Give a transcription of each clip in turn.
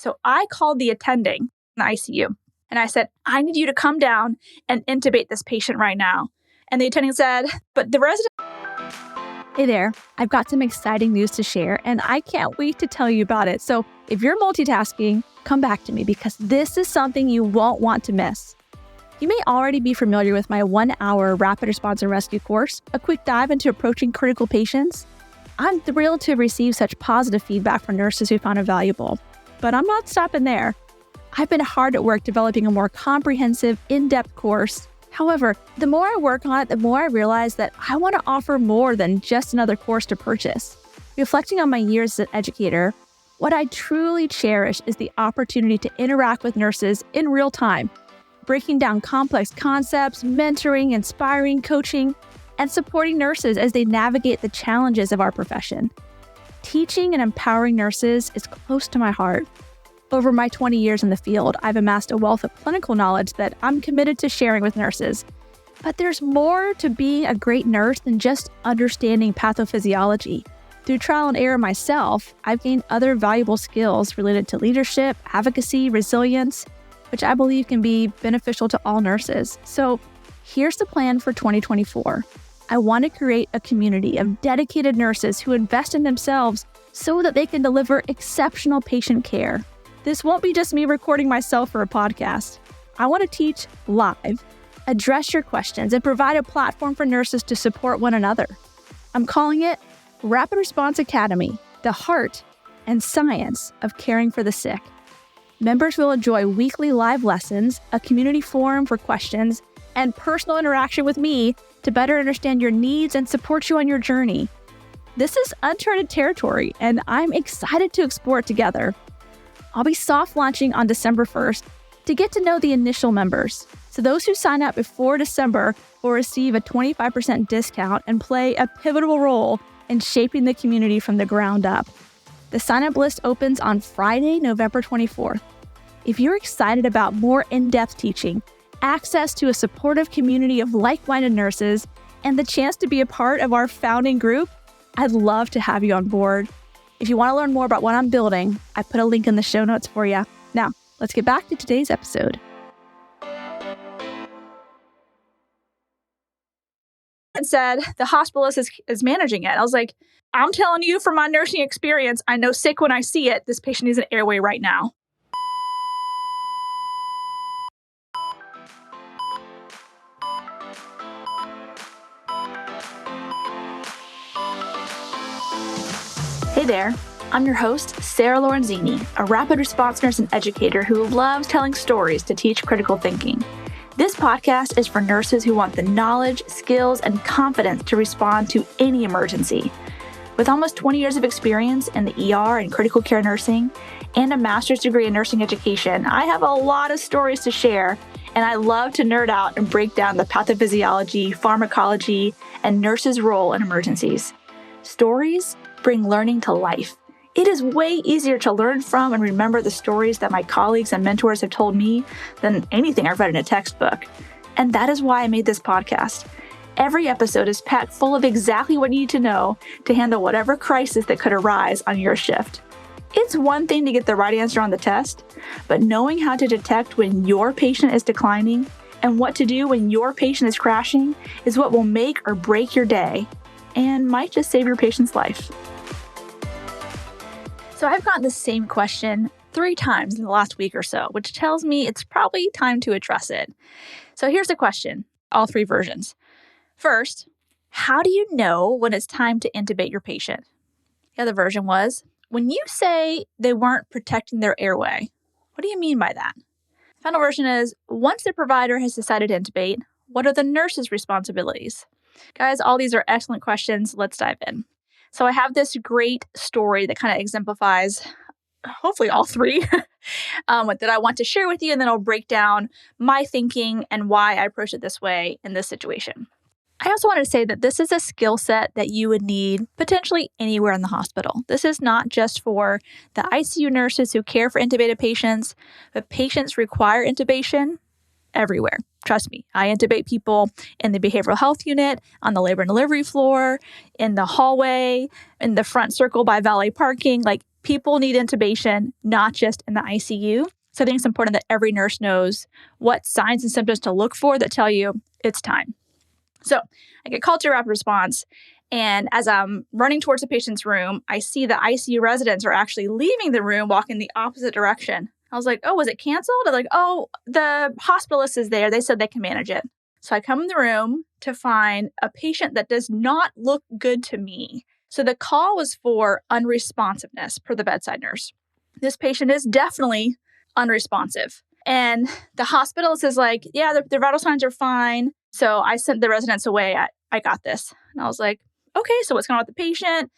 So I called the attending in the ICU and I said, I need you to come down and intubate this patient right now. And the attending said, but the resident... Hey there, I've got some exciting news to share and I can't wait to tell you about it. So if you're multitasking, come back to me because this is something you won't want to miss. You may already be familiar with my 1-hour rapid response and rescue course, a quick dive into approaching critical patients. I'm thrilled to receive such positive feedback from nurses who found it valuable. But I'm not stopping there. I've been hard at work developing a more comprehensive, in-depth course. However, the more I work on it, the more I realize that I want to offer more than just another course to purchase. Reflecting on my years as an educator, what I truly cherish is the opportunity to interact with nurses in real time, breaking down complex concepts, mentoring, inspiring, coaching, and supporting nurses as they navigate the challenges of our profession. Teaching and empowering nurses is close to my heart. Over my 20 years in the field, I've amassed a wealth of clinical knowledge that I'm committed to sharing with nurses. But there's more to being a great nurse than just understanding pathophysiology. Through trial and error myself, I've gained other valuable skills related to leadership, advocacy, resilience, which I believe can be beneficial to all nurses. So here's the plan for 2024. I want to create a community of dedicated nurses who invest in themselves so that they can deliver exceptional patient care. This won't be just me recording myself for a podcast. I want to teach live, address your questions, and provide a platform for nurses to support one another. I'm calling it Rapid Response Academy, the heart and science of caring for the sick. Members will enjoy weekly live lessons, a community forum for questions, and personal interaction with me to better understand your needs and support you on your journey. This is uncharted territory, and I'm excited to explore it together. I'll be soft launching on December 1st to get to know the initial members. So those who sign up before December will receive a 25% discount and play a pivotal role in shaping the community from the ground up. The sign-up list opens on Friday, November 24th. If you're excited about more in-depth teaching, access to a supportive community of like-minded nurses, and the chance to be a part of our founding group, I'd love to have you on board. If you want to learn more about what I'm building, I put a link in the show notes for you. Now, let's get back to today's episode. And said, the hospitalist is managing it. I was like, I'm telling you from my nursing experience, I know sick when I see it. This patient needs an airway right now. Hey there, I'm your host, Sarah Lorenzini, a rapid response nurse and educator who loves telling stories to teach critical thinking. This podcast is for nurses who want the knowledge, skills, and confidence to respond to any emergency. With almost 20 years of experience in the ER and critical care nursing and a master's degree in nursing education, I have a lot of stories to share, and I love to nerd out and break down the pathophysiology, pharmacology, and nurses' role in emergencies. Stories bring learning to life. It is way easier to learn from and remember the stories that my colleagues and mentors have told me than anything I've read in a textbook. And that is why I made this podcast. Every episode is packed full of exactly what you need to know to handle whatever crisis that could arise on your shift. It's one thing to get the right answer on the test, but knowing how to detect when your patient is declining and what to do when your patient is crashing is what will make or break your day and might just save your patient's life. So I've gotten the same question 3 times in the last week or so, which tells me it's probably time to address it. So here's the question, all 3 versions. First, how do you know when it's time to intubate your patient? The other version was, when you say they weren't protecting their airway, what do you mean by that? The final version is, once the provider has decided to intubate, what are the nurse's responsibilities? Guys, all these are excellent questions. Let's dive in. So I have this great story that kind of exemplifies, hopefully all 3, that I want to share with you, and then I'll break down my thinking and why I approach it this way in this situation. I also wanted to say that this is a skill set that you would need potentially anywhere in the hospital. This is not just for the ICU nurses who care for intubated patients, but patients require intubation everywhere. Trust me, I intubate people in the behavioral health unit, on the labor and delivery floor, in the hallway, in the front circle by valet parking. Like, People need intubation, not just in the ICU. So I think it's important that every nurse knows what signs and symptoms to look for that tell you it's time. So I get called to rapid response. And as I'm running towards the patient's room, I see the ICU residents are actually leaving the room, walking the opposite direction. I was like, oh, was it canceled? I'm like, oh, the hospitalist is there. They said they can manage it. So I come in the room to find a patient that does not look good to me. So the call was for unresponsiveness per the bedside nurse. This patient is definitely unresponsive. And the hospitalist is like, yeah, their vital signs are fine. So I sent the residents away. I got this. And I was like, okay, so what's going on with the patient?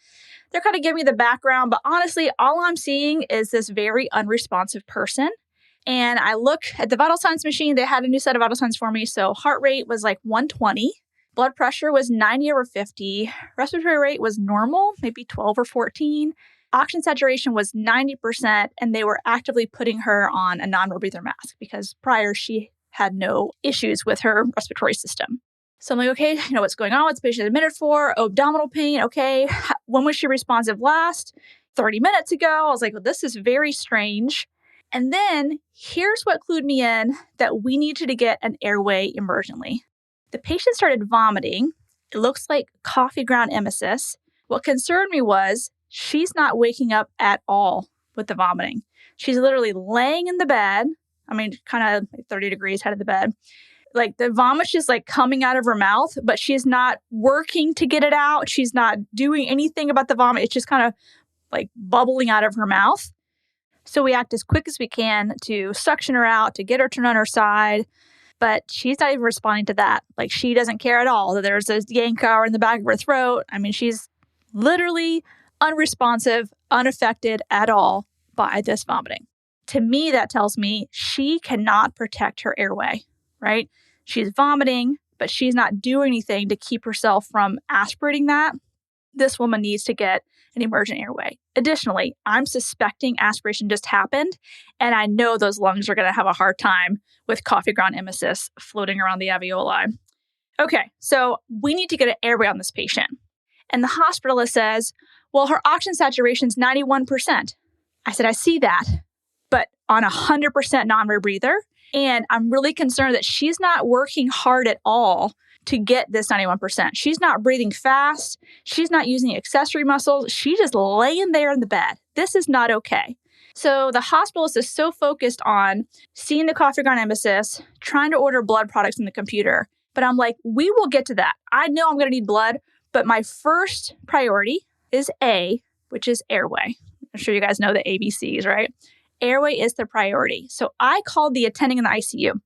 They're kind of giving me the background, but honestly, all I'm seeing is this very unresponsive person. And I look at the vital signs machine. They had a new set of vital signs for me. So heart rate was like 120. Blood pressure was 90/50. Respiratory rate was normal, maybe 12 or 14. Oxygen saturation was 90%. And they were actively putting her on a non-rebreather mask because prior she had no issues with her respiratory system. So I'm like, okay, what's going on? What's the patient admitted for? Oh, abdominal pain. Okay. When was she responsive last? 30 minutes ago. I was like, well, this is very strange. And then here's what clued me in that we needed to get an airway emergently. The patient started vomiting. It looks like coffee ground emesis. What concerned me was she's not waking up at all with the vomiting. She's literally laying in the bed. I mean, kind of 30 degrees head of the bed. Like the vomit's just like coming out of her mouth, but she's not working to get it out. She's not doing anything about the vomit. It's just kind of like bubbling out of her mouth. So we act as quick as we can to suction her out, to get her turned on her side. But she's not even responding to that. Like she doesn't care at all that there's a yank hour in the back of her throat. I mean, she's literally unresponsive, unaffected at all by this vomiting. To me, that tells me she cannot protect her airway, right? She's vomiting, but she's not doing anything to keep herself from aspirating that. This woman needs to get an emergent airway. Additionally, I'm suspecting aspiration just happened, and I know those lungs are going to have a hard time with coffee ground emesis floating around the alveoli. Okay, so we need to get an airway on this patient. And the hospitalist says, well, her oxygen saturation is 91%. I said, I see that, but on 100% non-rebreather. And I'm really concerned that she's not working hard at all to get this 91%. She's not breathing fast. She's not using accessory muscles. She's just laying there in the bed. This is not okay. So the hospitalist is so focused on seeing the coffee ground emesis, trying to order blood products in the computer. But I'm like, we will get to that. I know I'm going to need blood, but my first priority is A, which is airway. I'm sure you guys know the ABCs, right? Airway is the priority. So I called the attending in the ICU.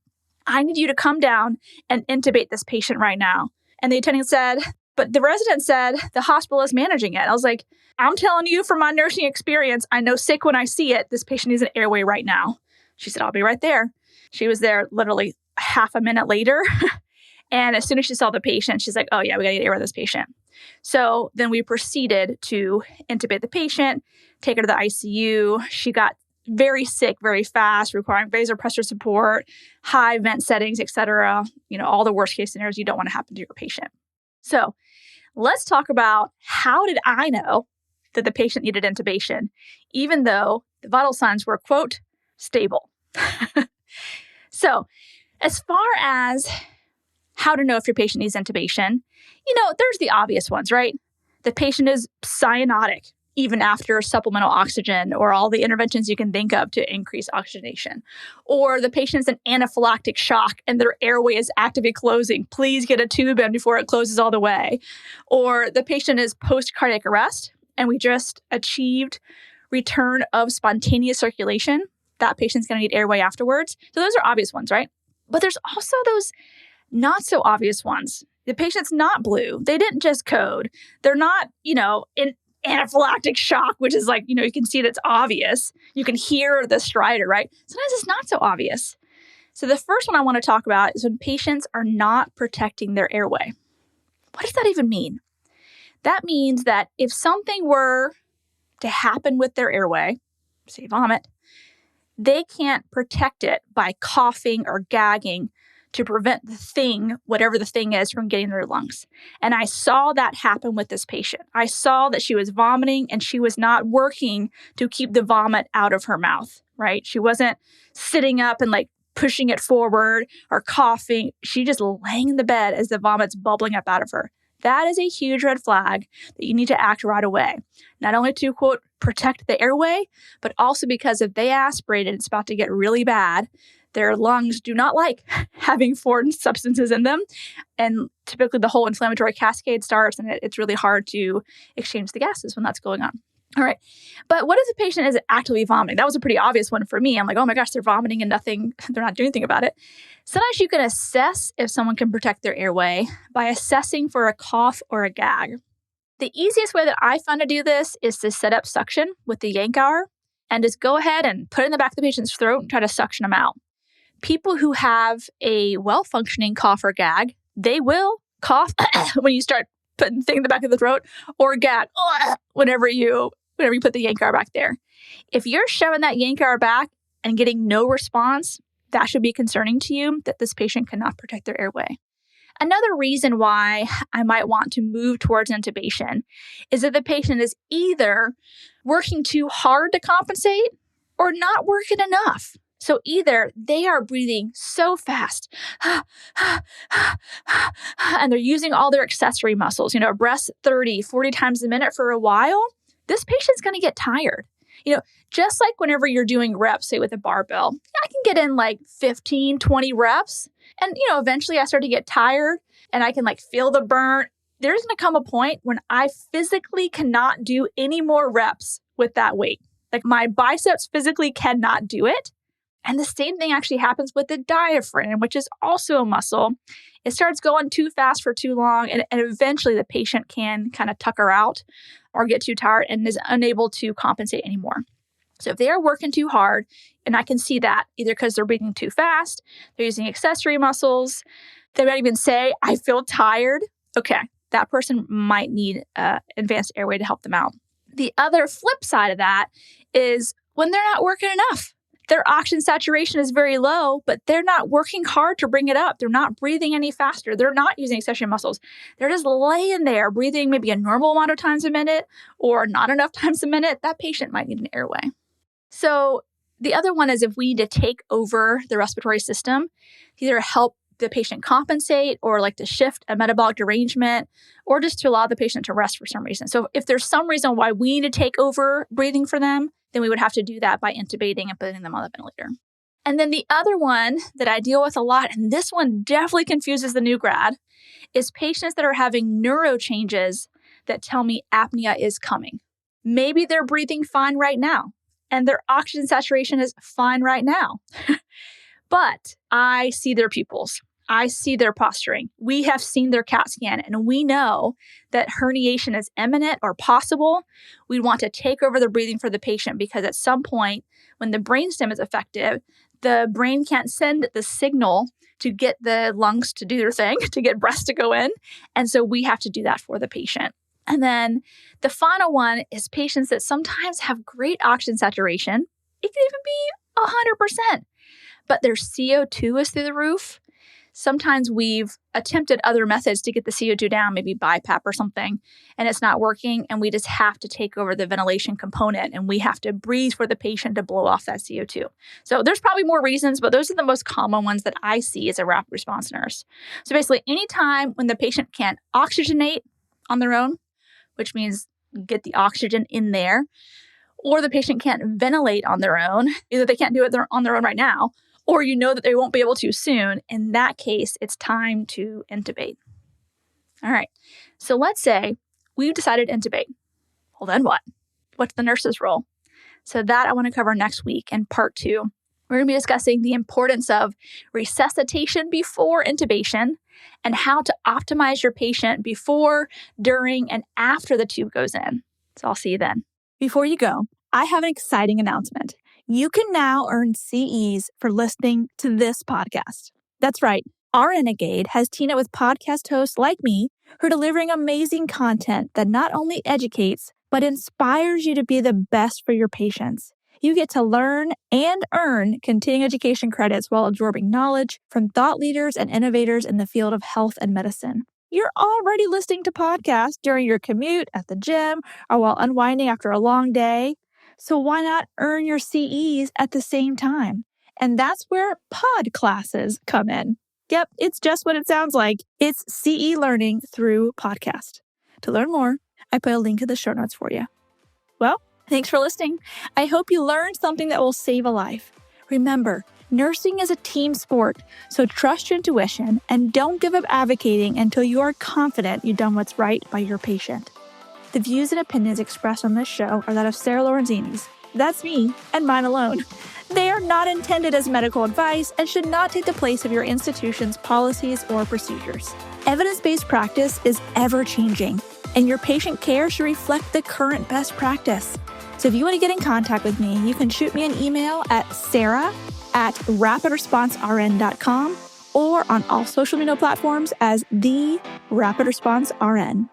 I need you to come down and intubate this patient right now. And the attending said, but the resident said the hospital is managing it. I was like, I'm telling you from my nursing experience, I know sick when I see it. This patient needs an airway right now. She said, I'll be right there. She was there literally half a minute later. And as soon as she saw the patient, she's like, oh yeah, we got to get airway with this patient. So then we proceeded to intubate the patient, take her to the ICU. She got very sick, very fast, requiring vasopressor support, high vent settings, etc. All the worst case scenarios you don't want to happen to your patient. So let's talk about how did I know that the patient needed intubation, even though the vital signs were, quote, stable. So as far as how to know if your patient needs intubation, there's the obvious ones, right? The patient is cyanotic, even after supplemental oxygen or all the interventions you can think of to increase oxygenation. Or the patient is in anaphylactic shock and their airway is actively closing. Please get a tube in before it closes all the way. Or the patient is post-cardiac arrest and we just achieved return of spontaneous circulation. That patient's going to need airway afterwards. So those are obvious ones, right? But there's also those not so obvious ones. The patient's not blue. They didn't just code. They're not, in anaphylactic shock, which is like, you can see that's obvious. You can hear the stridor, right? Sometimes it's not so obvious. So the first one I want to talk about is when patients are not protecting their airway. What does that even mean? That means that if something were to happen with their airway, say vomit, they can't protect it by coughing or gagging to prevent the thing, whatever the thing is, from getting in their lungs. And I saw that happen with this patient. I saw that she was vomiting and she was not working to keep the vomit out of her mouth, right? She wasn't sitting up and like pushing it forward or coughing. She just laying in the bed as the vomit's bubbling up out of her. That is a huge red flag that you need to act right away. Not only to, quote, protect the airway, but also because if they aspirate and it's about to get really bad, their lungs do not like having foreign substances in them. And typically the whole inflammatory cascade starts and it's really hard to exchange the gases when that's going on. All right. But what if the patient is actively vomiting? That was a pretty obvious one for me. I'm like, oh my gosh, they're vomiting and they're not doing anything about it. Sometimes you can assess if someone can protect their airway by assessing for a cough or a gag. The easiest way that I found to do this is to set up suction with the Yankauer and just go ahead and put it in the back of the patient's throat and try to suction them out. People who have a well-functioning cough or gag, they will cough when you start putting the thing in the back of the throat or gag whenever you put the Yankauer back there. If you're shoving that Yankauer back and getting no response, that should be concerning to you that this patient cannot protect their airway. Another reason why I might want to move towards intubation is that the patient is either working too hard to compensate or not working enough. So either they are breathing so fast and they're using all their accessory muscles, breaths 30, 40 times a minute for a while, this patient's going to get tired. Just like whenever you're doing reps, say with a barbell, I can get in like 15, 20 reps. And, eventually I start to get tired and I can feel the burn. There's going to come a point when I physically cannot do any more reps with that weight. Like my biceps physically cannot do it. And the same thing actually happens with the diaphragm, which is also a muscle. It starts going too fast for too long, and eventually the patient can kind of tucker out or get too tired and is unable to compensate anymore. So if they are working too hard, and I can see that either because they're breathing too fast, they're using accessory muscles, they might even say, I feel tired. Okay, that person might need advanced airway to help them out. The other flip side of that is when they're not working enough. Their oxygen saturation is very low, but they're not working hard to bring it up. They're not breathing any faster. They're not using accessory muscles. They're just laying there breathing maybe a normal amount of times a minute or not enough times a minute. That patient might need an airway. So the other one is if we need to take over the respiratory system, either help the patient compensate or to shift a metabolic derangement or just to allow the patient to rest for some reason. So if there's some reason why we need to take over breathing for them, then we would have to do that by intubating and putting them on the ventilator. And then the other one that I deal with a lot, and this one definitely confuses the new grad, is patients that are having neuro changes that tell me apnea is coming. Maybe they're breathing fine right now and their oxygen saturation is fine right now. But I see their pupils. I see their posturing. We have seen their CAT scan and we know that herniation is imminent or possible. We want to take over the breathing for the patient because at some point when the brainstem is affected, the brain can't send the signal to get the lungs to do their thing, to get breath to go in. And so we have to do that for the patient. And then the final one is patients that sometimes have great oxygen saturation. It can even be 100%, but their CO2 is through the roof. Sometimes we've attempted other methods to get the CO2 down, maybe BiPAP or something, and it's not working. And we just have to take over the ventilation component and we have to breathe for the patient to blow off that CO2. So there's probably more reasons, but those are the most common ones that I see as a rapid response nurse. So basically anytime when the patient can't oxygenate on their own, which means get the oxygen in there, or the patient can't ventilate on their own, either they can't do it on their own right now, or you know that they won't be able to soon, in that case, it's time to intubate. All right, so let's say we've decided to intubate. Well, then what? What's the nurse's role? So that I want to cover next week in part 2. We're going to be discussing the importance of resuscitation before intubation and how to optimize your patient before, during, and after the tube goes in. So I'll see you then. Before you go, I have an exciting announcement. You can now earn CEs for listening to this podcast. That's right. Our Renegade has teamed up with podcast hosts like me who are delivering amazing content that not only educates, but inspires you to be the best for your patients. You get to learn and earn continuing education credits while absorbing knowledge from thought leaders and innovators in the field of health and medicine. You're already listening to podcasts during your commute, at the gym, or while unwinding after a long day. So why not earn your CEs at the same time? And that's where pod classes come in. Yep, it's just what it sounds like. It's CE learning through podcast. To learn more, I put a link in the show notes for you. Well, thanks for listening. I hope you learned something that will save a life. Remember, nursing is a team sport, so trust your intuition and don't give up advocating until you are confident you've done what's right by your patient. The views and opinions expressed on this show are that of Sarah Lorenzini's. That's me and mine alone. They are not intended as medical advice and should not take the place of your institution's policies or procedures. Evidence-based practice is ever-changing, and your patient care should reflect the current best practice. So if you want to get in contact with me, you can shoot me an email at sarah@rapidresponsern.com or on all social media platforms as the Rapid Response RN.